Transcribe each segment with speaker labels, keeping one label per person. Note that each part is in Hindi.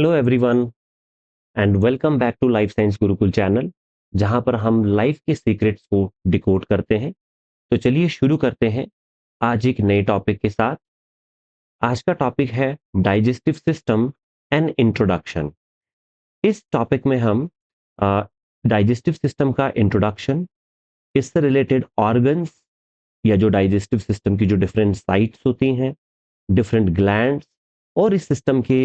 Speaker 1: Hello everyone and welcome back to life science Gurukul channel, जहां पर हम लाइफ के सीक्रेट्स को डिकोड करते हैं। तो चलिए शुरू करते हैं आज एक नए टॉपिक के साथ। आज का टॉपिक है डाइजेस्टिव सिस्टम एंड इंट्रोडक्शन। इस टॉपिक में हम डाइजेस्टिव सिस्टम का इंट्रोडक्शन, इससे रिलेटेड ऑर्गन्स या जो डाइजेस्टिव सिस्टम की जो डिफरेंट साइट्स होती हैं, डिफरेंट ग्लैंड्स और इस सिस्टम के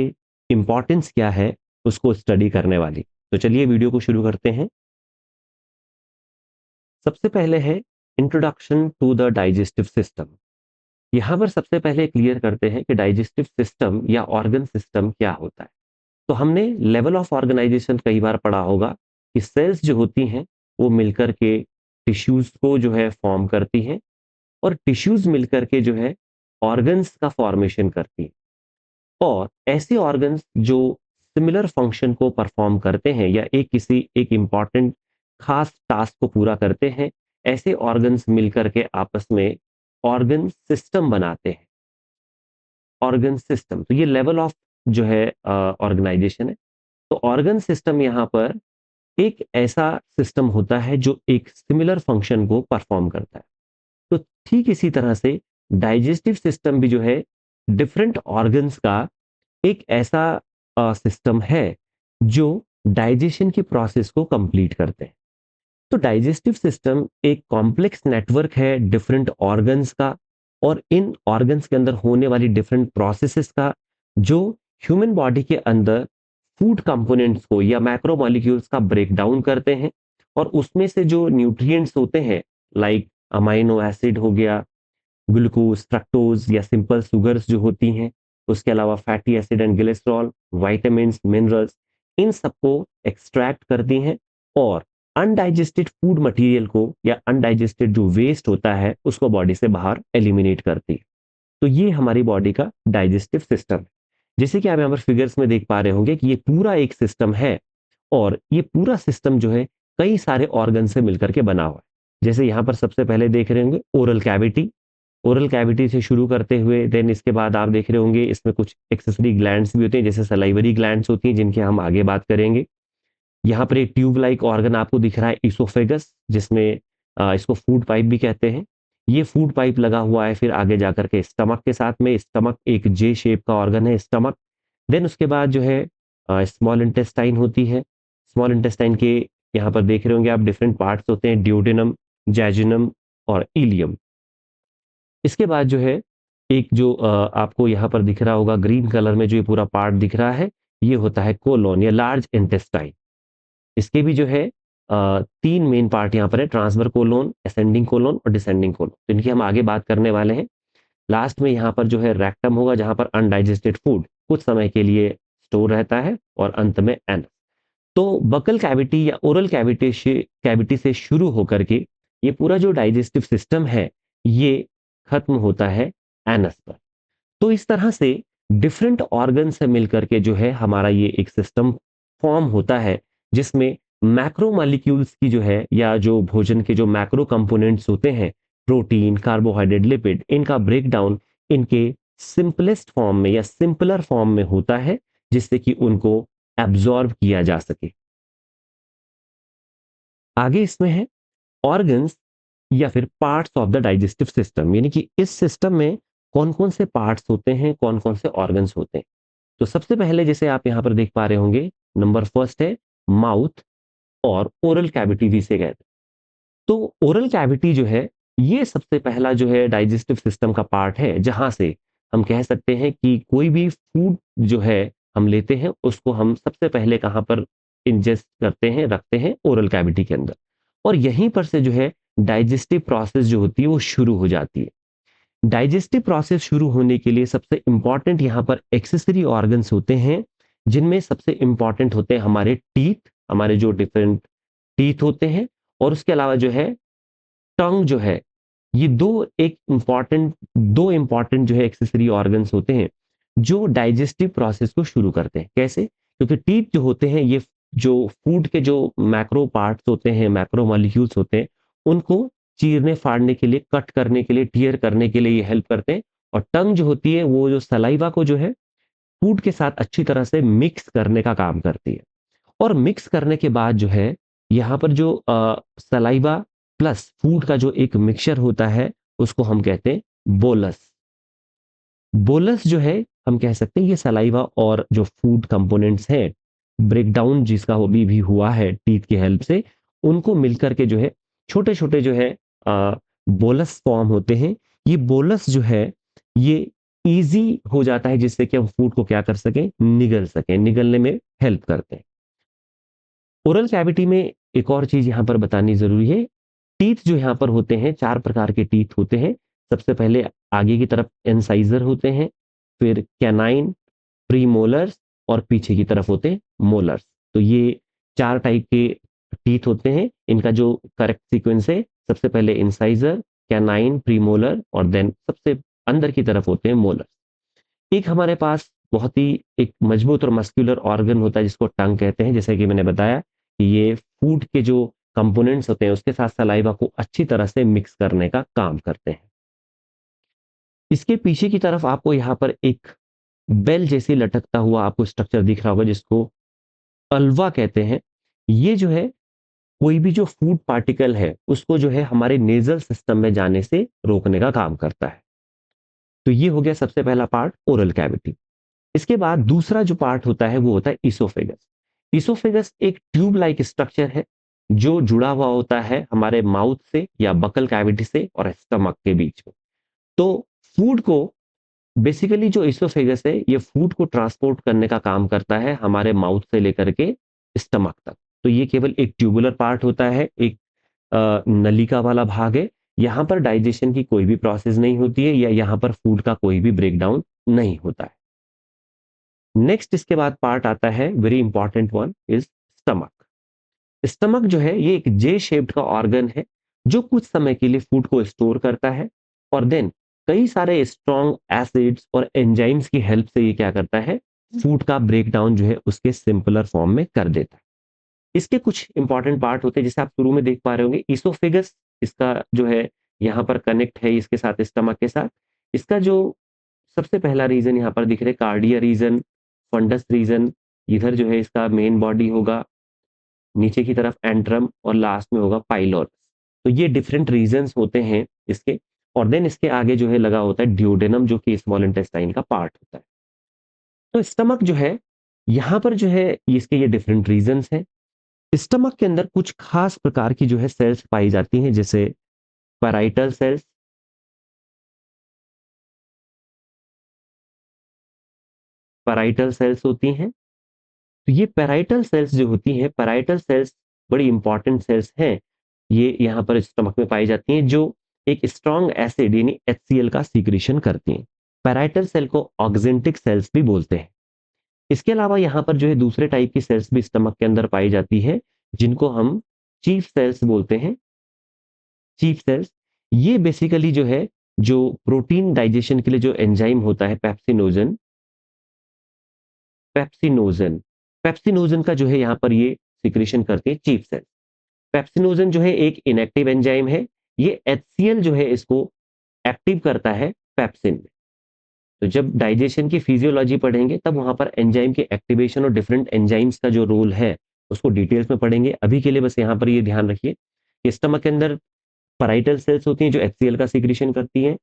Speaker 1: इंपॉर्टेंस क्या है उसको स्टडी करने वाली। तो चलिए वीडियो को शुरू करते हैं। सबसे पहले है introduction to the digestive system. यहां पर सबसे पहले क्लियर करते हैं कि डाइजेस्टिव सिस्टम या ऑर्गन सिस्टम क्या होता है। तो हमने लेवल ऑफ ऑर्गेनाइजेशन कई बार पढ़ा होगा कि सेल्स जो होती हैं वो मिलकर के टिश्यूज को जो है फॉर्म करती हैं और टिश्यूज मिलकर के जो है ऑर्गन्स का फॉर्मेशन करती हैं। और ऐसे ऑर्गन्स जो सिमिलर फंक्शन को परफॉर्म करते हैं या एक इंपॉर्टेंट खास टास्क को पूरा करते हैं, ऐसे ऑर्गन्स मिलकर के आपस में ऑर्गन सिस्टम बनाते हैं। ऑर्गन सिस्टम, तो ये लेवल ऑफ जो है ऑर्गेनाइजेशन है। तो ऑर्गन सिस्टम यहाँ पर एक ऐसा सिस्टम होता है जो एक सिमिलर फंक्शन को परफॉर्म करता है। तो ठीक इसी तरह से डाइजेस्टिव सिस्टम भी जो है डिफरेंट ऑर्गन्स का एक ऐसा सिस्टम है जो डाइजेशन की प्रोसेस को कंप्लीट करते हैं। तो डाइजेस्टिव सिस्टम एक कॉम्प्लेक्स नेटवर्क है डिफरेंट ऑर्गन्स का और इन ऑर्गन्स के अंदर होने वाली डिफरेंट प्रोसेसेस का, जो ह्यूमन बॉडी के अंदर फूड कंपोनेंट्स को या मैक्रोमोलिक्यूल्स का ब्रेक डाउन करते हैं और उसमें से जो न्यूट्रिएंट्स होते हैं लाइक अमाइनो एसिड हो गया, ग्लूकोज, फ्रक्टोज या सिंपल शुगर्स जो होती हैं, उसके अलावा fatty acid and glycerol, vitamins, minerals, इन सबको एक्सट्रैक्ट करती हैं और अनडाइजेस्टेड फूड मटेरियल को या अनडाइजेस्टेड जो वेस्ट होता है उसको बॉडी से बाहर एलिमिनेट करती है। तो ये हमारी बॉडी का डाइजेस्टिव सिस्टम है। जैसे कि आप यहाँ पर फिगर्स में देख पा रहे होंगे कि ये पूरा एक सिस्टम है और ये पूरा सिस्टम जो है कई सारे ऑर्गन से मिलकर के बना हुआ है। जैसे यहाँ पर सबसे पहले देख रहे होंगे ओरल कैविटी। ओरल कैविटी से शुरू करते हुए देन इसके बाद आप देख रहे होंगे इसमें कुछ एक्सेसरी ग्लैंड्स भी होते हैं, जैसे सलाइवरी ग्लैंड्स होती हैं जिनके हम आगे बात करेंगे। यहाँ पर एक ट्यूब लाइक ऑर्गन आपको दिख रहा है इसोफेगस, जिसमें इसको फूड पाइप भी कहते हैं। ये फूड पाइप लगा हुआ है फिर आगे जाकर के स्टमक के साथ में। स्टमक एक जे शेप का ऑर्गन है स्टमक। देन उसके बाद जो है स्मॉल इंटेस्टाइन होती है। स्मॉल इंटेस्टाइन के यहाँ पर देख रहे होंगे आप डिफरेंट पार्ट्स होते हैं, ड्यूडेनम, जैजुनम और इलियम। इसके बाद जो है एक जो आपको यहाँ पर दिख रहा होगा ग्रीन कलर में, जो ये पूरा पार्ट दिख रहा है, ये होता है कोलोन या लार्ज इंटेस्टाइन। इसके भी जो है तीन मेन पार्ट यहाँ पर है, ट्रांसफर कोलोन, असेंडिंग कोलोन और डिसेंडिंग कोलोन। तो इनकी हम आगे बात करने वाले हैं। लास्ट में यहाँ पर जो है रेक्टम होगा, जहां पर अनडाइजेस्टेड फूड कुछ समय के लिए स्टोर रहता है और अंत में एनस। तो बकल कैविटी या ओरल कैविटी से शुरू होकर के ये पूरा जो डाइजेस्टिव सिस्टम है ये खत्म होता है एनस पर। तो इस तरह से डिफरेंट ऑर्गन से मिलकर के जो है हमारा ये एक सिस्टम फॉर्म होता है, जिसमें मैक्रो मॉलिक्यूल्स की जो है या जो भोजन के जो मैक्रो कंपोनेंट्स होते हैं, प्रोटीन, कार्बोहाइड्रेट, लिपिड, इनका ब्रेक डाउन इनके सिंपलेस्ट फॉर्म में या सिंपलर फॉर्म में होता है, जिससे कि उनको एब्जॉर्ब किया जा सके। आगे इसमें है ऑर्गन्स या फिर parts of the digestive system, यानी कि इस सिस्टम में कौन कौन से पार्ट्स होते हैं, कौन कौन से ऑर्गन्स होते हैं। तो सबसे पहले जैसे आप यहां पर देख पा रहे होंगे, नंबर फर्स्ट है माउथ और ओरल कैविटी भी से कहते हैं। तो ओरल कैविटी जो है ये सबसे पहला जो है डाइजेस्टिव सिस्टम का पार्ट है, जहां से हम कह सकते हैं कि कोई भी फूड जो है हम लेते हैं उसको हम सबसे पहले कहां पर इंजेस्ट करते हैं, रखते हैं ओरल कैविटी के अंदर। और यहीं पर से जो है डाइजेस्टिव प्रोसेस जो होती है वो शुरू हो जाती है। डाइजेस्टिव प्रोसेस शुरू होने के लिए सबसे इंपॉर्टेंट यहाँ पर एक्सेसरी ऑर्गन्स होते हैं, जिनमें सबसे इंपॉर्टेंट होते हैं हमारे टीथ, हमारे जो डिफरेंट टीथ होते हैं, और उसके अलावा जो है टंग जो है। ये दो इंपॉर्टेंट जो है एक्सेसरी ऑर्गन्स होते हैं जो डाइजेस्टिव प्रोसेस को शुरू करते हैं। कैसे? क्योंकि टीथ जो होते हैं ये जो फूड के जो मैक्रो पार्ट्स होते हैं, मैक्रो मॉलिक्यूल्स होते हैं, उनको चीरने फाड़ने के लिए, कट करने के लिए, टीयर करने के लिए ये हेल्प करते हैं। और टंग जो होती है वो जो सलाइवा को जो है फूड के साथ अच्छी तरह से मिक्स करने का काम करती है। और मिक्स करने के बाद जो है यहाँ पर जो सलाइवा प्लस फूड का जो एक मिक्सचर होता है उसको हम कहते हैं बोलस। बोलस जो है हम कह सकते हैं ये सलाइवा और जो फूड कंपोनेंट्स हैं ब्रेकडाउन जिसका वो भी हुआ है टीथ की हेल्प से, उनको मिलकर के जो है छोटे छोटे जो है बोलस फॉर्म होते हैं। ये बोलस जो है ये इजी हो जाता है जिससे कि हम फूड को क्या कर सकें, निगल सकें, निगलने में हेल्प करते हैं। ओरल कैविटी में एक और चीज यहां पर बतानी जरूरी है। टीथ जो यहाँ पर होते हैं, 4 प्रकार के टीथ होते हैं। सबसे पहले आगे की तरफ इंसाइजर होते हैं, फिर कैनाइन, प्रीमोलर्स और पीछे की तरफ होते हैं मोलर्स। तो ये 4 टाइप के टीथ होते हैं। इनका जो करेक्ट सीक्वेंस है, सबसे पहले इंसाइजर, कैनाइन, प्रीमोलर और देन सबसे अंदर की तरफ होते हैं मोलर्स। एक हमारे पास बहुत ही एक मजबूत और मस्कुलर ऑर्गन होता है जिसको टंग कहते हैं। जैसे कि मैंने बताया कि ये फूड के जो कंपोनेंट्स होते हैं उसके साथ सलाइवा को अच्छी तरह से मिक्स करने का काम करते हैं। इसके पीछे की तरफ आपको यहाँ पर एक बेल जैसी लटकता हुआ आपको स्ट्रक्चर दिख रहा होगा जिसको अल्वा कहते हैं। ये जो है कोई भी जो फूड पार्टिकल है उसको जो है हमारे नेजल सिस्टम में जाने से रोकने का काम करता है। तो ये हो गया सबसे पहला पार्ट, ओरल कैविटी। इसके बाद दूसरा जो पार्ट होता है वो होता है इसोफेगस। इसोफेगस एक ट्यूब लाइक स्ट्रक्चर है जो जुड़ा हुआ होता है हमारे माउथ से या बकल कैविटी से और स्टमक के बीच में। तो फूड को बेसिकली जो इसोफेगस है ये फूड को ट्रांसपोर्ट करने का काम करता है हमारे माउथ से लेकर के स्टमक तक। तो ये केवल एक ट्यूबुलर पार्ट होता है, एक नलिका वाला भाग है। यहाँ पर डाइजेशन की कोई भी प्रोसेस नहीं होती है या यहाँ पर फूड का कोई भी ब्रेकडाउन नहीं होता है। नेक्स्ट इसके बाद पार्ट आता है, very important one is stomach. Stomach जो है ये एक जे शेप्ड का ऑर्गन है जो कुछ समय के लिए फूड को स्टोर करता है और देन कई सारे स्ट्रॉन्ग एसिड्स और एंजाइम्स की हेल्प से ये क्या करता है, फूड का ब्रेकडाउन जो है उसके सिंपलर फॉर्म में कर देता है। इसके कुछ इंपॉर्टेंट पार्ट होते हैं जैसे आप शुरू में देख पा रहे होंगे, इसोफेगस इसका जो है यहाँ पर कनेक्ट है इसके साथ, स्टमक के साथ। इसका जो सबसे पहला रीजन यहाँ पर दिख रहे कार्डिया रीजन, फंडस रीजन, इधर जो है इसका मेन बॉडी होगा, नीचे की तरफ एंट्रम और लास्ट में होगा पाइलोरस। तो ये डिफरेंट रीजन्स होते हैं इसके। और देन इसके आगे जो है लगा होता है ड्यूडेनम जो कि स्मॉल इंटेस्टाइन का पार्ट होता है। तो स्टमक जो है यहाँ पर जो है इसके ये डिफरेंट रीजन्स हैं। स्टमक के अंदर कुछ खास प्रकार की जो है सेल्स पाई जाती हैं जैसे पैराइटल सेल्स, पैराइटल सेल्स होती हैं। तो ये पैराइटल सेल्स जो होती हैं, पैराइटल सेल्स बड़ी इंपॉर्टेंट सेल्स हैं। ये यहाँ पर स्टमक में पाई जाती हैं जो एक स्ट्रॉन्ग एसिड यानी HCl का सीक्रेशन करती हैं। पैराइटल सेल को ऑक्जेंटिक सेल्स भी बोलते हैं। इसके अलावा यहाँ पर जो है दूसरे टाइप की सेल्स भी स्टमक के अंदर पाई जाती है जिनको हम चीफ सेल्स बोलते हैं। चीफ सेल्स ये बेसिकली जो है जो प्रोटीन डाइजेशन के लिए जो एंजाइम होता है पेप्सिनोजन, पेप्सिनोजन पेप्सिनोजन का जो है यहाँ पर ये सिक्रेशन करती है चीफ सेल। पेप्सिनोजन जो है एक इनएक्टिव एंजाइम है। ये HCl जो है इसको एक्टिव करता है पेप्सिन में। तो जब डाइजेशन की फिजियोलॉजी पढ़ेंगे तब वहां पर एंजाइम के एक्टिवेशन और डिफरेंट एंजाइम्स का जो रोल है उसको डिटेल्स में पढ़ेंगे। अभी के लिए बस यहाँ पर ये ध्यान रखिए कि स्टमक के अंदर पैराइटल सेल्स होती हैं जो HCl का सिक्रेशन करती हैं,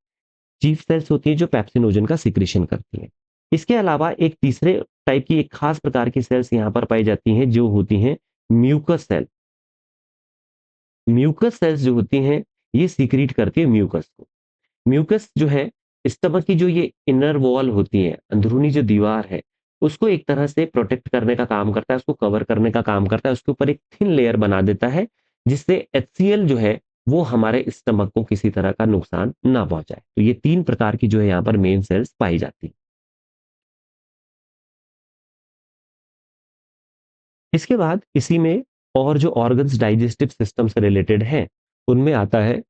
Speaker 1: चीफ सेल्स होती हैं जो पेप्सिनोजन का सिक्रेशन करती हैं। इसके अलावा एक तीसरे टाइप की एक खास प्रकार की सेल्स यहाँ पर पाई जाती हैं जो होती हैं म्यूकस सेल। म्यूकस सेल्स जो होती हैं ये सीक्रेट करती है म्यूकस को। म्यूकस जो है स्टमक की जो ये इनर वॉल होती है, अंदरूनी जो दीवार है, उसको एक तरह से प्रोटेक्ट करने का काम करता है, उसको कवर करने का काम करता है, उसके ऊपर एक थिन लेयर बना देता है जिससे HCl जो है वो हमारे स्टमक को किसी तरह का नुकसान ना पहुंचाए। तो ये 3 प्रकार की जो है यहाँ पर मेन सेल्स पाई जाती है। इसके बाद इसी में और जो ऑर्गन्स डाइजेस्टिव सिस्टम से रिलेटेड हैं उनमें आता है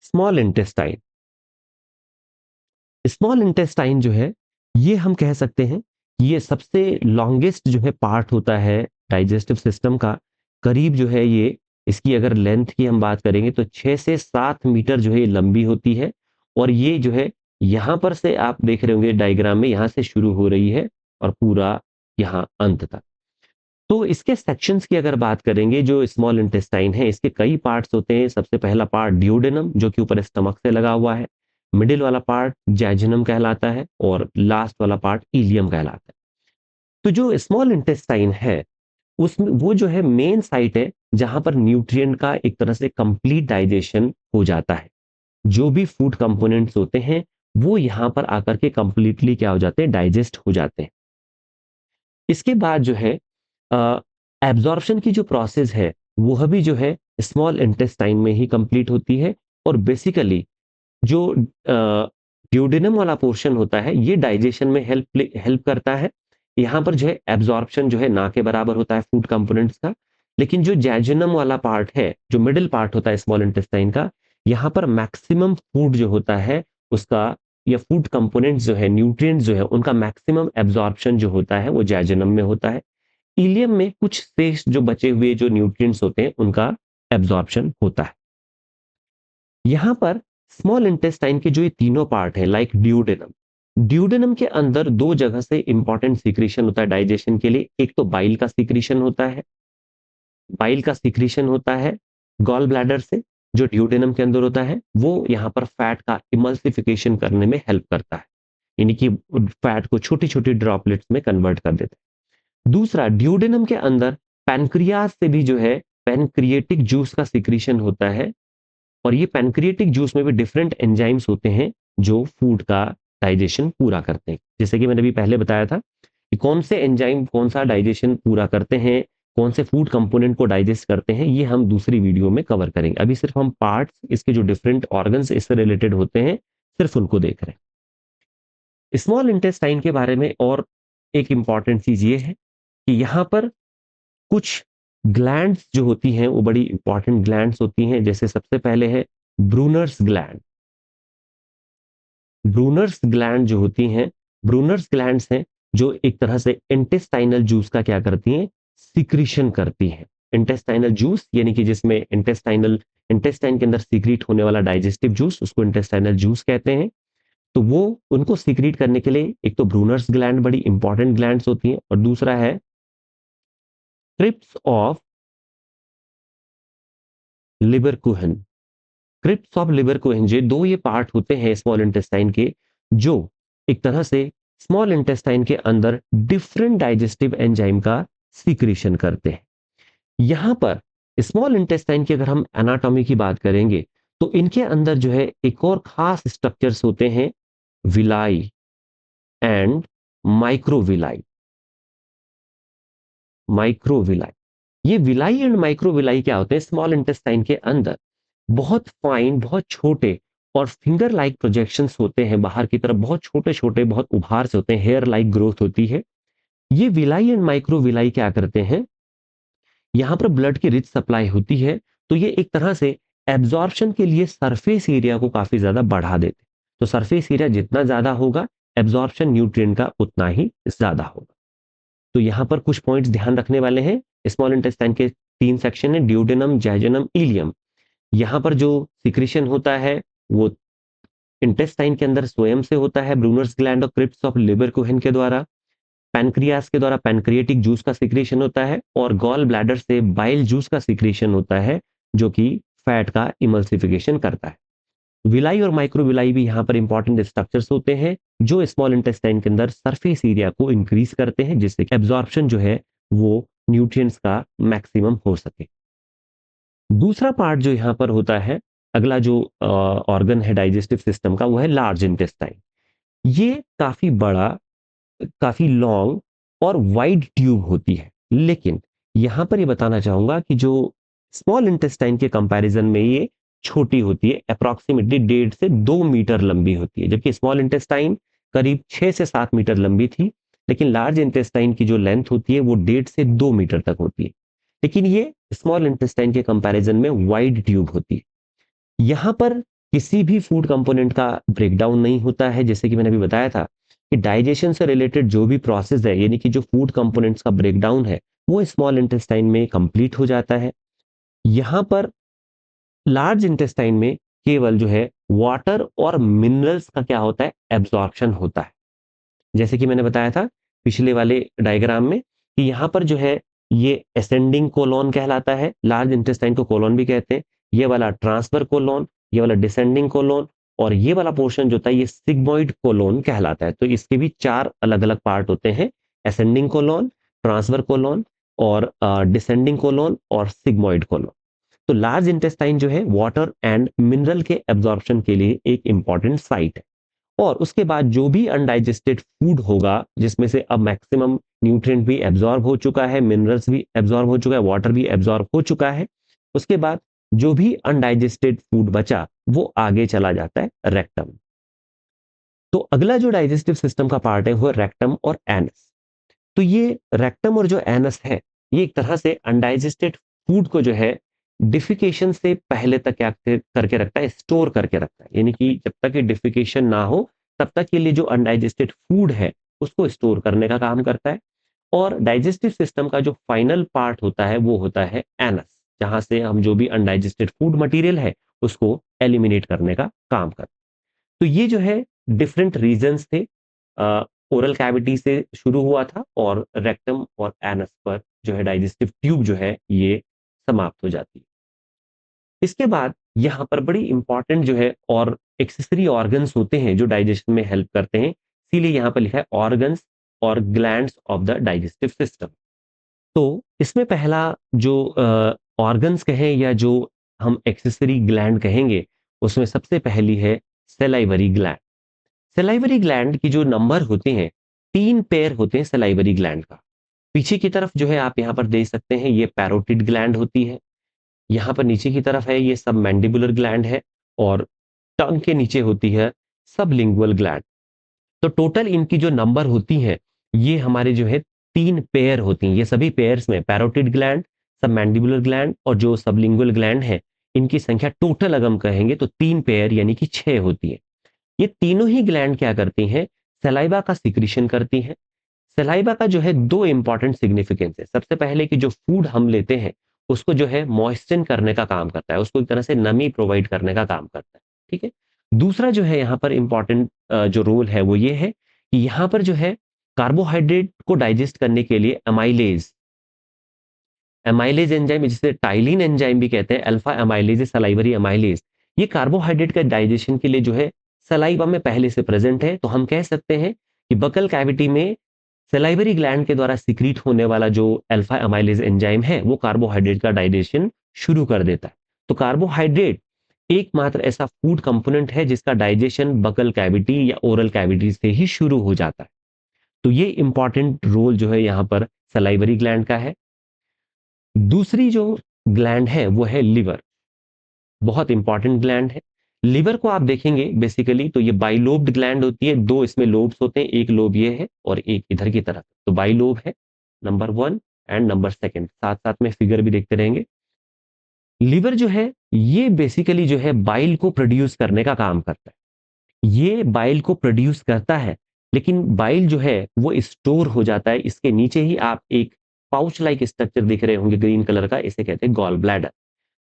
Speaker 1: स्मॉल इंटेस्टाइन। स्मॉल इंटेस्टाइन जो है ये हम कह सकते हैं ये सबसे लॉन्गेस्ट जो है पार्ट होता है डाइजेस्टिव सिस्टम का। करीब जो है ये इसकी अगर लेंथ की हम बात करेंगे तो 6 से 7 मीटर जो है ये लंबी होती है। और ये जो है यहाँ पर से आप देख रहे होंगे डायग्राम में, यहाँ से शुरू हो रही है और पूरा यहाँ अंत तक। तो इसके सेक्शंस की अगर बात करेंगे, जो स्मॉल इंटेस्टाइन है इसके कई पार्ट्स होते हैं। सबसे पहला पार्ट ड्यूडेनम, जो कि ऊपर स्टमक से लगा हुआ है। मिडिल वाला पार्ट जैजुनम कहलाता है और लास्ट वाला पार्ट इलियम कहलाता है। तो जो स्मॉल इंटेस्टाइन है उसमें वो जो है मेन साइट है जहां पर न्यूट्रिएंट का एक तरह से कंप्लीट डाइजेशन हो जाता है। जो भी फूड कंपोनेंट्स होते हैं वो यहां पर आकर के कंप्लीटली क्या हो जाते हैं, डाइजेस्ट हो जाते हैं। इसके बाद जो है एब्जॉर्प्शन की जो प्रोसेस है वह भी जो है स्मॉल इंटेस्टाइन में ही कंप्लीट होती है। और बेसिकली जो ड्यूडेनम वाला पोर्शन होता है ये डाइजेशन में हेल्प करता है। यहाँ पर जो है एब्जॉर्प्शन जो है ना के बराबर होता है फूड कंपोनेंट्स का। लेकिन जो जैजुनम वाला पार्ट है, जो मिडिल पार्ट होता है स्मॉल इंटेस्टाइन का, यहाँ पर मैक्सिमम फूड जो होता है उसका, या फूड कंपोनेंट्स जो है, न्यूट्रिएंट्स जो है, उनका मैक्सिमम एब्जॉर्प्शन जो होता है वो जैजुनम में होता है। इलियम में कुछ शेष जो बचे हुए जो न्यूट्रिएंट्स होते हैं उनका एब्जॉर्प्शन होता है। यहां पर स्मॉल इंटेस्टाइन के जो ये तीनों पार्ट है, लाइक ड्यूडेनम, ड्यूडेनम के अंदर दो जगह से इंपॉर्टेंट सीक्रेशन होता है डाइजेशन के लिए। एक तो बाइल का सीक्रेशन होता है, बाइल का सीक्रेशन होता है गॉल ब्लैडर से, जो ड्यूडेनम के अंदर होता है। वो यहाँ पर फैट का इमल्सिफिकेशन करने में हेल्प करता है, यानी कि फैट को छोटी छोटी ड्रॉपलेट्स में कन्वर्ट कर देता है। दूसरा, ड्यूडेनम के अंदर पैनक्रियाज से भी जो है पैनक्रिएटिक जूस का सीक्रेशन होता है। और ये पैनक्रिएटिक जूस में भी डिफरेंट एंजाइम्स होते हैं जो फूड का डाइजेशन पूरा करते हैं। जैसे कि मैंने अभी पहले बताया था कि कौन से एंजाइम कौन सा डाइजेशन पूरा करते हैं, कौन से फूड कंपोनेंट को डाइजेस्ट करते हैं, ये हम दूसरी वीडियो में कवर करेंगे। अभी सिर्फ हम पार्ट्स, इसके जो डिफरेंट ऑर्गन्स इससे रिलेटेड होते हैं, सिर्फ उनको देख रहे हैं। स्मॉल इंटेस्टाइन के बारे में और एक इंपॉर्टेंट चीज ये है कि यहाँ पर कुछ ग्लैंड्स जो होती हैं वो बड़ी इंपॉर्टेंट ग्लैंड्स होती हैं। जैसे सबसे पहले है ब्रूनर्स ग्लैंड। ब्रूनर्स ग्लैंड जो होती हैं, ब्रूनर्स ग्लैंड्स हैं जो एक तरह से इंटेस्टाइनल जूस का क्या करती हैं, सिक्रीशन करती हैं। इंटेस्टाइनल जूस यानी कि जिसमें इंटेस्टाइन के अंदर सीक्रेट होने वाला डाइजेस्टिव जूस, उसको इंटेस्टाइनल जूस कहते हैं। तो वो उनको सीक्रेट करने के लिए एक तो ब्रूनर्स ग्लैंड बड़ी इंपॉर्टेंट ग्लैंड्स होती हैं, और दूसरा है क्रिप्स ऑफ लिबरकुहन। क्रिप्स ऑफ लिबरकुहन, ये दो ये पार्ट होते हैं स्मॉल इंटेस्टाइन के, जो एक तरह से स्मॉल इंटेस्टाइन के अंदर डिफरेंट डाइजेस्टिव एंजाइम का सीक्रेशन करते हैं। यहां पर स्मॉल इंटेस्टाइन की अगर हम एनाटॉमी की बात करेंगे तो इनके अंदर जो है एक और खास स्ट्रक्चर्स होते हैं, विलाई एंड माइक्रोविलाई। माइक्रोविलाई, ये विलाई एंड माइक्रोविलाई क्या होते हैं, स्मॉल इंटेस्टाइन के अंदर बहुत फाइन, बहुत छोटे और फिंगर लाइक प्रोजेक्शंस होते हैं बाहर की तरफ, बहुत छोटे छोटे, बहुत उभार से होते हैं, हेयर लाइक ग्रोथ होती है। ये विलाई एंड माइक्रोविलाई क्या करते हैं, यहां पर ब्लड की रिच सप्लाई होती है, तो ये एक तरह से एब्जॉर्प्शन के लिए सरफेस एरिया को काफी ज्यादा बढ़ा देते हैं। तो सरफेस एरिया जितना ज्यादा होगा, एब्जॉर्प्शन न्यूट्रिएंट का उतना ही ज्यादा होगा। तो यहाँ पर कुछ पॉइंट्स ध्यान रखने वाले हैं। स्मॉल इंटेस्टाइन के तीन सेक्शन है, ड्यूडेनम, जैजुनम, इलियम। यहाँ पर जो सिक्रीशन होता है वो इंटेस्टाइन के अंदर स्वयं से होता है, ब्रूनर्स ग्लैंड और क्रिप्स ऑफ लिबरकुहेन के द्वारा। पैनक्रियास के द्वारा पैनक्रिएटिक जूस का सिक्रीशन होता है, और गॉल ब्लैडर से बाइल जूस का सिक्रीशन होता है, जो कि फैट का इमल्सिफिकेशन करता है। विलाई और माइक्रोविलाई भी यहाँ पर इंपॉर्टेंट स्ट्रक्चर्स होते हैं जो स्मॉल इंटेस्टाइन के अंदर सरफेस एरिया को इंक्रीज करते हैं, जिससे एब्जॉर्प्शन जो है वो न्यूट्रिएंट्स का मैक्सिमम हो सके। दूसरा पार्ट जो यहाँ पर होता है, अगला जो ऑर्गन है डाइजेस्टिव सिस्टम का, वो है लार्ज इंटेस्टाइन। ये काफी बड़ा, काफी लॉन्ग और वाइड ट्यूब होती है। लेकिन यहां पर ये बताना चाहूंगा कि जो स्मॉल इंटेस्टाइन के कंपैरिजन में ये छोटी होती है, अप्रॉक्सीमेटली 1.5 से 2 मीटर लंबी होती है, जबकि स्मॉल इंटेस्टाइन करीब 6 से 7 मीटर लंबी थी। लेकिन लार्ज इंटेस्टाइन की जो लेंथ होती है वो 1.5 से 2 मीटर तक होती है। लेकिन ये स्मॉल इंटेस्टाइन के कंपैरिजन में वाइड ट्यूब होती है। यहां पर किसी भी फूड कंपोनेंट का ब्रेकडाउन नहीं होता है। जैसे कि मैंने अभी बताया था कि डाइजेशन से रिलेटेड जो भी प्रोसेस है, यानी कि जो फूड कंपोनेंट्स का ब्रेकडाउन है, वो स्मॉल इंटेस्टाइन में कंप्लीट हो जाता है। यहां पर लार्ज इंटेस्टाइन में केवल जो है वाटर और मिनरल्स का क्या होता है, एब्जॉर्प्शन होता है। जैसे कि मैंने बताया था पिछले वाले डायग्राम में कि यहाँ पर जो है ये असेंडिंग कोलोन कहलाता है, लार्ज इंटेस्टाइन को कोलोन भी कहते हैं, ये वाला ट्रांसफर कोलोन, ये वाला डिसेंडिंग कोलोन, और ये वाला पोर्शन जो होता है ये सिग्मोइड कोलोन कहलाता है। तो इसके भी 4 अलग-अलग पार्ट होते हैं, असेंडिंग कोलोन, ट्रांसफर कोलोन और डिसेंडिंग कोलोन और सिग्मोइड कोलोन। तो लार्ज इंटेस्टाइन जो है वाटर एंड मिनरल के एब्जॉर्प्शन के लिए एक इंपॉर्टेंट साइट है। और उसके बाद जो भी अनडाइजेस्टेड फूड होगा, जिसमें से अब मैक्सिमम न्यूट्रिएंट भी एब्जॉर्ब हो चुका है, मिनरल्स भी एब्जॉर्ब हो चुका है, वाटर भी एब्जॉर्ब हो चुका है, उसके बाद जो भी अनडाइजेस्टेड फूड बचा वो आगे चला जाता है रेक्टम। तो अगला जो डाइजेस्टिव सिस्टम का पार्ट है वो है रेक्टम और एनस। तो ये रेक्टम और जो एनस है ये एक तरह से अनडाइजेस्टेड फूड को जो है डिफिकेशन से पहले तक क्या करके रखता है, स्टोर करके रखता है। यानी कि जब तक ये डिफिकेशन ना हो तब तक के लिए जो अनडाइजेस्टेड फूड है उसको स्टोर करने का काम करता है। और डाइजेस्टिव सिस्टम का जो फाइनल पार्ट होता है वो होता है एनस, जहां से हम जो भी अनडाइजेस्टेड फूड मटेरियल है उसको एलिमिनेट करने का काम करते हैं। तो ये जो है डिफरेंट रीजंस थे, ओरल कैविटी से शुरू हुआ था और रेक्टम और एनस पर जो है डाइजेस्टिव ट्यूब जो है ये समाप्त हो जाती है। इसके बाद यहाँ पर बड़ी इंपॉर्टेंट जो है और एक्सेसरी ऑर्गन्स होते हैं जो डाइजेशन में हेल्प करते हैं, इसीलिए यहाँ पर लिखा है ऑर्गन्स और glands of the digestive system. तो इसमें पहला जो ऑर्गन्स कहें या जो हम एक्सेसरी ग्लैंड कहेंगे उसमें सबसे पहली है सेलाइवरी ग्लैंड। सेलाइवरी ग्लैंड की जो नंबर होते हैं, 3 पेयर होते हैं सेलाइवरी ग्लैंड का। पीछे की तरफ जो है आप यहाँ पर देख सकते हैं ये पैरोटिड ग्लैंड होती है, यहाँ पर नीचे की तरफ है ये सबमैंडिबुलर ग्लैंड है, और टंग के नीचे होती है सबलिंगुअल ग्लैंड। तो टोटल इनकी जो नंबर होती है ये हमारे जो है 3 पेयर होती हैं। ये सभी पेयर्स में पैरोटिड ग्लैंड, सबमैंडिबुलर ग्लैंड और जो सबलिंगुअल ग्लैंड है इनकी संख्या टोटल अगर हम कहेंगे तो 3 पेयर यानी कि 6 होती है। ये तीनों ही ग्लैंड क्या करती हैं, सलाइवा का सिक्रीशन करती हैं। सलाइवा का जो है 2 इंपॉर्टेंट सिग्निफिकेंस है। सबसे पहले कि जो फूड हम लेते हैं उसको जो है मॉइस्चन करने का काम करता है, उसको एक तरह से नमी प्रोवाइड करने का काम करता है। ठीक है। दूसरा जो है यहाँ पर इंपॉर्टेंट जो रोल है वो ये है कि यहाँ पर जो है कार्बोहाइड्रेट को डाइजेस्ट करने के लिए अमाइलेज, एमाइलेज एंजाइम जिसे टाइलिन एंजाइम भी कहते हैं, अल्फा एमाइलेज, सलाइवरी एमाइलेज, ये कार्बोहाइड्रेट का डाइजेशन के लिए जो है सलाइवा में पहले से प्रेजेंट है। तो हम कह सकते हैं कि बकल कैविटी में सलाइवरी ग्लैंड के द्वारा सिक्रीट होने वाला जो अल्फा एमाइलेज एंजाइम है वो कार्बोहाइड्रेट का डाइजेशन शुरू कर देता है। तो कार्बोहाइड्रेट एकमात्र ऐसा फूड कंपोनेंट है जिसका डाइजेशन बकल कैविटी या ओरल कैविटी से ही शुरू हो जाता है। तो ये इंपॉर्टेंट रोल जो है यहाँ पर सलाइवरी ग्लैंड का है। दूसरी जो ग्लैंड है वो है लिवर, बहुत इंपॉर्टेंट ग्लैंड है। लिवर को आप देखेंगे बेसिकली तो ये बाइलोब्ड ग्लैंड होती है, 2 इसमें लोब्स होते हैं, एक लोब ये है और एक इधर की तरफ। तो बाइलोब है नंबर 1 एंड नंबर 2, साथ साथ में फिगर भी देखते रहेंगे। लिवर जो है ये बेसिकली जो है बाइल को प्रोड्यूस करने का काम करता है। ये बाइल को प्रोड्यूस करता है लेकिन बाइल जो है वो स्टोर हो जाता है। इसके नीचे ही आप एक पाउच लाइक स्ट्रक्चर दिख रहे होंगे ग्रीन कलर का, इसे कहते हैं गॉल ब्लैडर।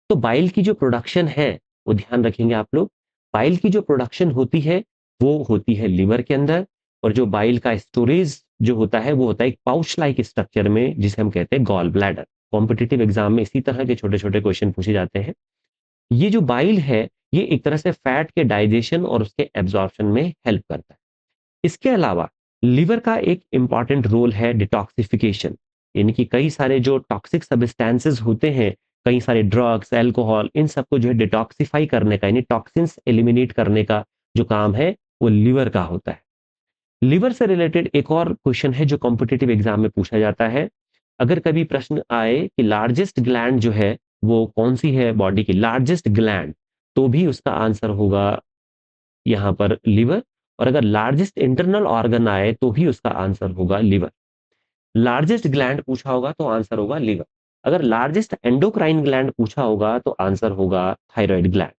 Speaker 1: तो बाइल की जो प्रोडक्शन है वो ध्यान रखेंगे आप लोग, बाइल की जो प्रोडक्शन होती है वो होती है लिवर के अंदर, और जो बाइल का स्टोरेज जो होता है वो होता है एक पाउच लाइक स्ट्रक्चर में जिसे हम कहते हैं गॉल ब्लैडर। कॉम्पिटिटिव एग्जाम में इसी तरह के छोटे छोटे क्वेश्चन पूछे जाते हैं। ये जो बाइल है ये एक तरह से फैट के डाइजेशन और उसके एब्जॉर्प्शन में हेल्प करता है। इसके अलावा लिवर का एक इंपॉर्टेंट रोल है डिटॉक्सिफिकेशन, यानी कि कई सारे जो टॉक्सिक सब्सटेंसेस होते हैं, कई सारे ड्रग्स, अल्कोहल, इन सबको जो है डिटॉक्सिफाई करने का यानी टॉक्सिन्स एलिमिनेट करने का जो काम है वो लिवर का होता है। लिवर से रिलेटेड एक और क्वेश्चन है जो कॉम्पिटिटिव एग्जाम में पूछा जाता है। अगर कभी प्रश्न आए कि लार्जेस्ट ग्लैंड जो है वो कौन सी है बॉडी की लार्जेस्ट ग्लैंड, तो भी उसका आंसर होगा यहाँ पर लिवर। और अगर लार्जेस्ट इंटरनल ऑर्गन आए तो भी उसका आंसर होगा लिवर। लार्जेस्ट ग्लैंड पूछा होगा तो आंसर होगा लिवर। अगर लार्जेस्ट एंडोक्राइन ग्लैंड पूछा होगा तो आंसर होगा थायराइड ग्लैंड।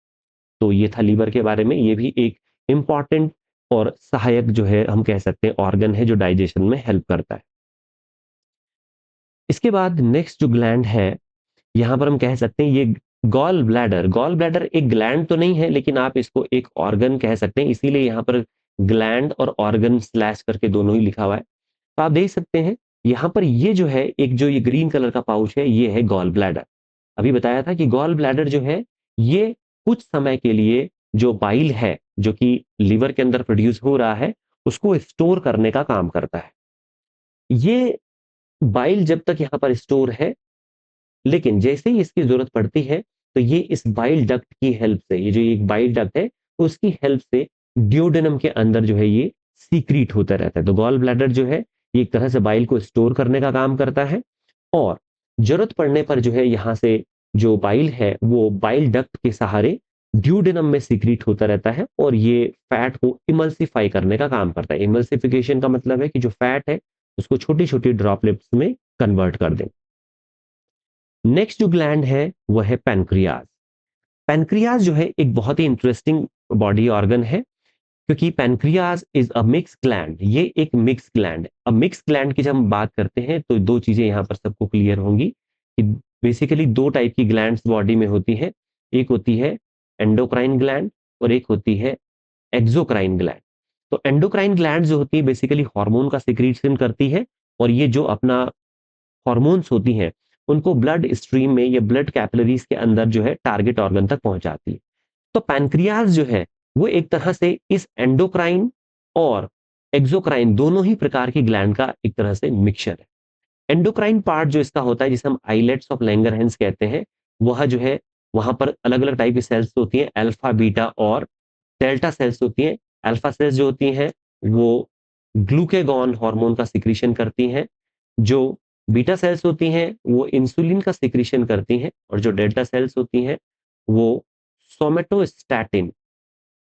Speaker 1: तो ये था लीवर के बारे में, ये भी एक इंपॉर्टेंट और सहायक जो है हम कह सकते हैं ऑर्गन है जो डाइजेशन में हेल्प करता है। इसके बाद नेक्स्ट जो ग्लैंड है यहां पर हम कह सकते हैं ये गॉल ब्लैडर। गॉल ब्लैडर एक ग्लैंड तो नहीं है लेकिन आप इसको एक ऑर्गन कह सकते हैं, इसीलिए यहाँ पर ग्लैंड और ऑर्गन स्लैश करके दोनों ही लिखा हुआ है। तो आप देख सकते हैं यहाँ पर ये जो है एक जो ये ग्रीन कलर का पाउच है ये है गॉल ब्लैडर। अभी बताया था कि गॉल ब्लैडर जो है ये कुछ समय के लिए जो बाइल है जो कि लीवर के अंदर प्रोड्यूस हो रहा है उसको स्टोर करने का काम करता है। ये बाइल जब तक यहाँ पर स्टोर है, लेकिन जैसे ही इसकी जरूरत पड़ती है तो ये इस बाइल डक्ट की हेल्प से, ये जो एक बाइल डक्ट है उसकी हेल्प से ड्यूडेनम के अंदर जो है ये सीक्रीट होता रहता है। तो गॉल ब्लैडर जो है ये एक तरह से बाइल को स्टोर करने का काम करता है और जरूरत पड़ने पर जो है यहाँ से जो बाइल है वो बाइल डक्ट के सहारे ड्यूडेनम में सीक्रीट होता रहता है और ये फैट को इमल्सिफाई करने का काम करता है। इमल्सिफिकेशन का मतलब है कि जो फैट है उसको छोटी छोटी ड्रॉपलेट्स में कन्वर्ट कर दे। नेक्स्ट जो ग्लैंड है वो है पैनक्रियाज। पैनक्रियाज जो है एक बहुत ही इंटरेस्टिंग बॉडी ऑर्गन है क्योंकि pancreas is a mix gland. ये एक मिक्स ग्लैंड है। अब मिक्स ग्लैंड की जब हम बात करते हैं तो दो चीजें यहां पर सबको क्लियर होंगी कि बेसिकली दो टाइप की ग्लैंड्स बॉडी में होती है। एक होती है एंडोक्राइन ग्लैंड और एक होती है एक्सोक्राइन ग्लैंड। तो एंडोक्राइन ग्लैंड जो होती है बेसिकली हार्मोन का सिक्रीशन करती है और ये जो अपना हॉर्मोन्स होती हैं उनको ब्लड स्ट्रीम में या ब्लड कैपिलरीज के अंदर जो है टारगेट ऑर्गन तक पहुंचाती है। तो पैनक्रियाज जो है वो एक तरह से इस एंडोक्राइन और एक्सोक्राइन दोनों ही प्रकार की ग्लैंड का एक तरह से मिक्सचर है। एंडोक्राइन पार्ट जो इसका होता है जिसे हम आइलेट्स ऑफ लैंगरहैंस कहते हैं, वह जो है वहां पर अलग अलग टाइप की सेल्स होती हैं, अल्फा बीटा और डेल्टा सेल्स होती हैं। अल्फा सेल्स जो होती हैं वो ग्लूकेगॉन हार्मोन का सिक्रीशन करती हैं, जो बीटा सेल्स होती हैं वो इंसुलिन का सिक्रीशन करती हैं और जो डेल्टा सेल्स होती हैं वो सोमेटोस्टैटिन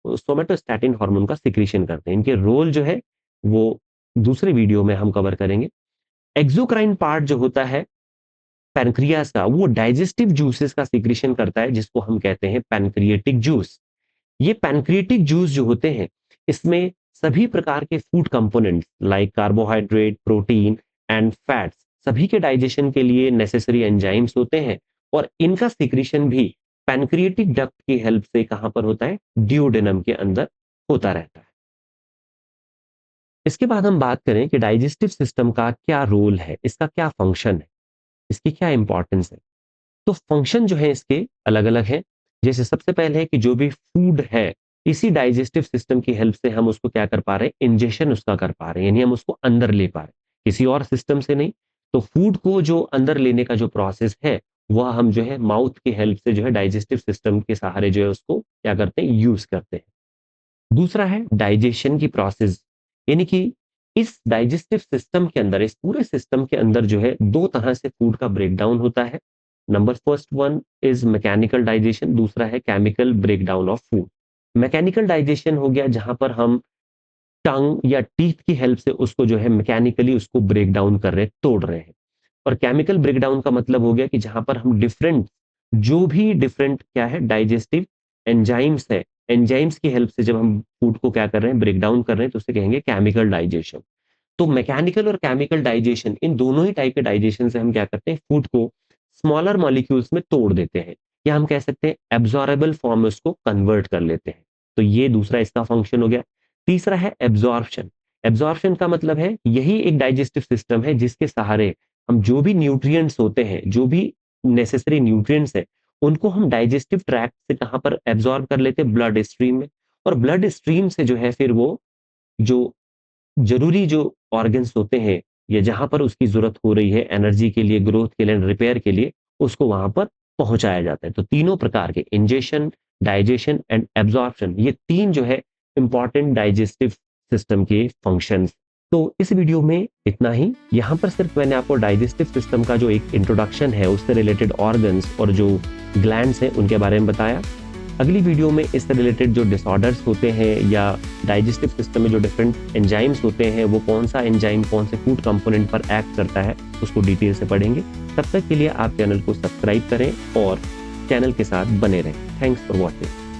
Speaker 1: सोमेटोस्टैटिन हार्मोन का सिक्रीशन करते हैं। इनके रोल जो है वो दूसरे वीडियो में हम कवर करेंगे। एक्सोक्राइन पार्ट जो होता है पैनक्रियास का वो डाइजेस्टिव जूसेस का सिक्रीशन करता है जिसको हम कहते हैं पैनक्रिएटिक जूस। ये पैनक्रिएटिक जूस जो होते हैं इसमें सभी प्रकार के food components like carbohydrate, protein and fats सभी के डाइजेशन के लिए नेसेसरी एंजाइम्स होते हैं और इनका सिक्रीशन भी पैनक्रिएटिक डक्ट की हेल्प से कहां पर होता है, ड्यूडेनम के अंदर होता रहता है। इसके बाद हम बात करें कि डाइजेस्टिव सिस्टम का क्या रोल है, इसका क्या फंक्शन है, इसकी क्या इंपॉर्टेंस है। तो फंक्शन जो है इसके अलग अलग है। जैसे सबसे पहले है कि जो भी फूड है इसी डाइजेस्टिव सिस्टम की हेल्प से हम उसको क्या कर पा रहे हैं, इंजेशन उसका कर पा रहे हैं, यानी हम उसको अंदर ले पा रहे हैं किसी और सिस्टम से नहीं। तो फूड को जो अंदर लेने का जो प्रोसेस है वह हम जो है माउथ की हेल्प से जो है डाइजेस्टिव सिस्टम के सहारे जो है उसको क्या करते हैं, यूज करते हैं। दूसरा है डाइजेशन की प्रोसेस, यानी कि इस डाइजेस्टिव सिस्टम के अंदर, इस पूरे सिस्टम के अंदर जो है दो तरह से फूड का ब्रेकडाउन होता है। Number first one is mechanical digestion, दूसरा है chemical breakdown of food. Mechanical digestion हो गया जहां पर हम टंग या टीथ की हेल्प से उसको जो है मैकेनिकली उसको ब्रेक डाउन कर रहे हैं, तोड़ रहे हैं। और केमिकल ब्रेकडाउन का मतलब हो गया कि जहां पर हम डिफरेंट, जो भी डिफरेंट क्या है डाइजेस्टिव एंजाइम्स है, एंजाइम्स की हेल्प से जब हम फूड को क्या कर रहे हैं, ब्रेक डाउन कर रहे हैं, तो उसे कहेंगे केमिकल डाइजेशन। तो मैकेनिकल और केमिकल डाइजेशन, इन दोनों ही टाइप के डाइजेशन से हम क्या करते हैं, फूड को स्मॉलर मॉलिक्यूल्स में तोड़ देते हैं, या हम कह सकते हैं एब्जॉर्बेबल फॉर्म में उसको कन्वर्ट कर लेते हैं। तो ये दूसरा इसका फंक्शन हो गया। तीसरा है एब्जॉर्प्शन। एब्जॉर्प्शन का मतलब है यही एक डाइजेस्टिव सिस्टम है जिसके सहारे हम जो भी न्यूट्रिएंट्स होते हैं, जो भी नेसेसरी न्यूट्रिएंट्स है, उनको हम डाइजेस्टिव ट्रैक्ट से कहां पर एब्जॉर्ब कर लेते हैं, ब्लड स्ट्रीम में। और ब्लड स्ट्रीम से जो है फिर वो जो जरूरी जो ऑर्गन्स होते हैं या जहां पर उसकी जरूरत हो रही है एनर्जी के लिए, ग्रोथ के लिए, रिपेयर के लिए, उसको वहां पर पहुंचाया जाता है। तो तीनों प्रकार के इंजेशन, डाइजेशन एंड एब्जॉर्प्शन, ये तीन जो है इंपॉर्टेंट डाइजेस्टिव सिस्टम के फंक्शंस। तो इस वीडियो में इतना ही। यहाँ पर सिर्फ मैंने आपको डाइजेस्टिव सिस्टम का जो एक इंट्रोडक्शन है, उससे रिलेटेड ऑर्गन्स और जो ग्लैंड्स हैं उनके बारे में बताया। अगली वीडियो में इससे रिलेटेड जो डिसऑर्डर्स होते हैं या डाइजेस्टिव सिस्टम में जो डिफरेंट एंजाइम्स होते हैं, वो कौन सा एंजाइम कौन से फूड कंपोनेंट पर एक्ट करता है, उसको डिटेल से पढ़ेंगे। तब तक के लिए आप चैनल को सब्सक्राइब करें और चैनल के साथ बने रहें। Thanks for watching.